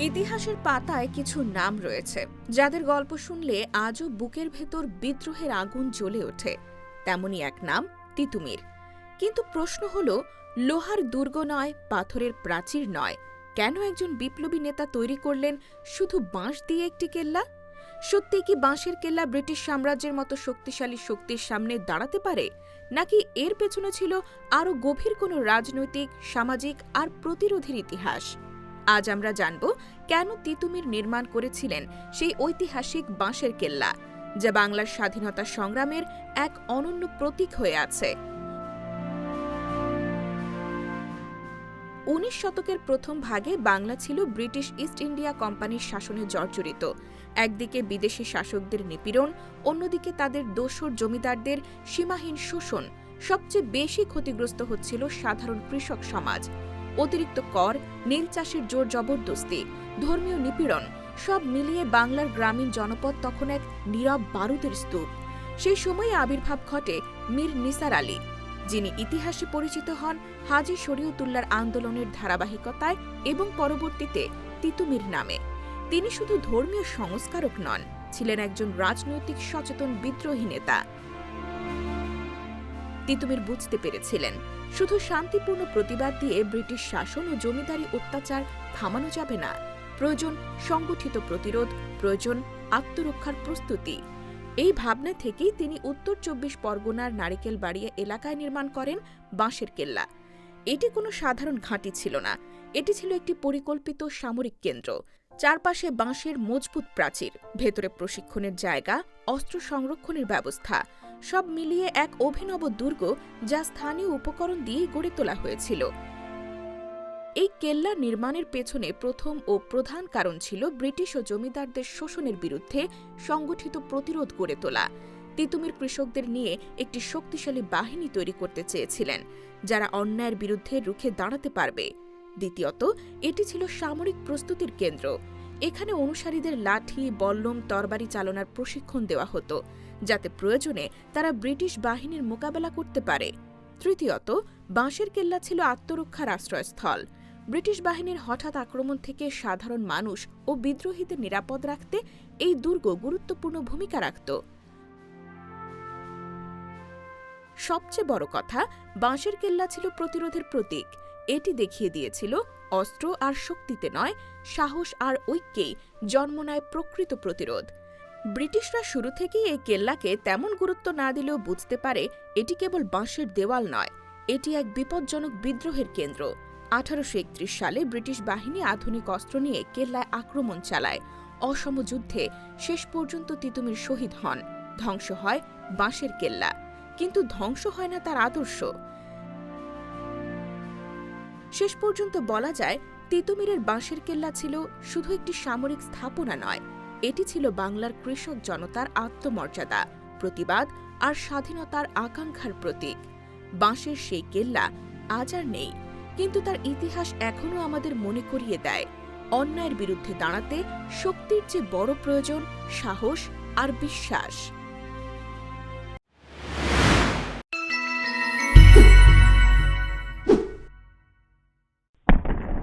ইতিহাসের পাতায় কিছু নাম রয়েছে যাদের গল্প শুনলে আজও বুকের ভেতর বিদ্রোহের আগুন জ্বলে ওঠে। তেমনই এক নাম তিতুমির। কিন্তু প্রশ্ন হল, লোহার দুর্গ নয়, পাথরের প্রাচীর নয়, কেন একজন বিপ্লবী নেতা তৈরি করলেন শুধু বাঁশ দিয়ে একটি কেল্লা? সত্যি কি বাঁশের কেল্লা ব্রিটিশ সাম্রাজ্যের মতো শক্তিশালী শক্তির সামনে দাঁড়াতে পারে, নাকি এর পেছনে ছিল আরও গভীর কোনো রাজনৈতিক, সামাজিক আর প্রতিরোধের ইতিহাস? আজ আমরা জানব কেন তিতুমির নির্মাণ করেছিলেন সেই ঐতিহাসিক বাঁশের কেল্লা, যা বাংলার স্বাধীনতা সংগ্রামের এক অনন্য প্রতীক হয়ে আছে। ১৯ শতকের প্রথম ভাগে বাংলা ছিল ব্রিটিশ ইস্ট ইন্ডিয়া কোম্পানির শাসনে জর্জরিত। একদিকে বিদেশি শাসকদের নিপীড়ন, অন্যদিকে তাদের দোসর জমিদারদের সীমাহীন শোষণ। সবচেয়ে বেশি ক্ষতিগ্রস্ত হচ্ছিল সাধারণ কৃষক সমাজ। অতিরিক্ত কর, নীল চাষের জোর জবরদস্তি, ধর্মীয় নিপীড়ন, সব মিলিয়ে বাংলার গ্রামীণ জনপদ তখন এক নীরব বারুদের স্তূপ। সেই সময়ে আবির্ভাব ঘটে মীর নিসার আলী, যিনি ইতিহাসে পরিচিত হন হাজী শরীয়তুল্লাহর আন্দোলনের ধারাবাহিকতায় এবং পরবর্তীতে তিতুমির নামে। তিনি শুধু ধর্মীয় সংস্কারক নন, ছিলেন একজন রাজনৈতিক সচেতন বিদ্রোহী নেতা। তিতুমির বুঝতে পেরেছিলেন, শুধু শান্তিপূর্ণ প্রতিবাদ দিয়ে ব্রিটিশ শাসন ও জমিদারি অত্যাচার থামানো যাবে না। প্রয়োজন সংগঠিত প্রতিরোধ, প্রয়োজন আত্মরক্ষার প্রস্তুতি। এই ভাবনা থেকেই তিনি উত্তর ২৪ পরগনার নারিকেলবাড়িয়া এলাকায় নির্মাণ করেন বাঁশের কেল্লা। এটি কোনো সাধারণ ঘাঁটি ছিল না, এটি ছিল একটি পরিকল্পিত সামরিক কেন্দ্র। চারপাশে বাঁশের মজবুত প্রাচীর, ভেতরে প্রশিক্ষণের জায়গা, অস্ত্র সংরক্ষণের ব্যবস্থা, সব মিলিয়ে এক অভিনব দুর্গ, যা স্থানীয় উপকরণ দিয়েই গড়ে তোলা হয়েছিল। এই কেল্লা নির্মাণের পেছনে প্রথম ও প্রধান কারণ ছিল ব্রিটিশ ও জমিদারদের শোষণের বিরুদ্ধে সংগঠিত প্রতিরোধ গড়ে তোলা। তিতুমির কৃষকদের নিয়ে একটি শক্তিশালী বাহিনী তৈরি করতে চেয়েছিলেন, যারা অন্যায়ের বিরুদ্ধে রুখে দাঁড়াতে পারবে। দ্বিতীয়ত, এটি ছিল সামরিক প্রস্তুতির কেন্দ্র। এখানে অনুসারীদের লাঠি, বল্লম, তরবারি চালনার প্রশিক্ষণ দেওয়া হতো, যাতে প্রয়োজনে তারা ব্রিটিশ বাহিনীর মোকাবেলা করতে পারে। তৃতীয়ত, বাঁশের কেল্লা ছিল আত্মরক্ষার আশ্রয়স্থল। ব্রিটিশ বাহিনীর হঠাৎ আক্রমণ থেকে সাধারণ মানুষ ও বিদ্রোহীদের নিরাপদ রাখতে এই দুর্গ গুরুত্বপূর্ণ ভূমিকা রাখত। সবচেয়ে বড় কথা, বাঁশের কেল্লা ছিল প্রতিরোধের প্রতীক। এটি দেখিয়ে দিয়েছিল, অস্ত্র আর শক্তিতে নয়, সাহস আর ঐক্যেই জন্ম নেয় প্রকৃত প্রতিরোধ। ব্রিটিশরা শুরু থেকেই এই কেল্লাকে তেমন গুরুত্ব না দিলেও বুঝতে পারে, এটি কেবল বাঁশের দেওয়াল নয়, এটি এক বিপজ্জনক বিদ্রোহের কেন্দ্র। ১৮৩১ সালে ব্রিটিশ বাহিনী আধুনিক অস্ত্র নিয়ে কেল্লায় আক্রমণ চালায়। অসম যুদ্ধে শেষ পর্যন্ত তিতুমির শহীদ হন। ধ্বংস হয় বাঁশের কেল্লা, কিন্তু ধ্বংস হয় না তার আদর্শ। শেষ পর্যন্ত বলা যায়, তিতুমিরের বাঁশের কেল্লা ছিল শুধু একটি সামরিক স্থাপনা নয়, এটি ছিল বাংলার কৃষক জনতার আত্মমর্যাদা, প্রতিবাদ আর স্বাধীনতার আকাঙ্ক্ষার প্রতীক। বাঁশের সেই কেল্লা আজ আর নেই, কিন্তু তার ইতিহাস এখনও আমাদের মনে করিয়ে দেয়, অন্যায়ের বিরুদ্ধে দাঁড়াতে শক্তির চেয়ে বড় প্রয়োজন সাহস আর বিশ্বাস।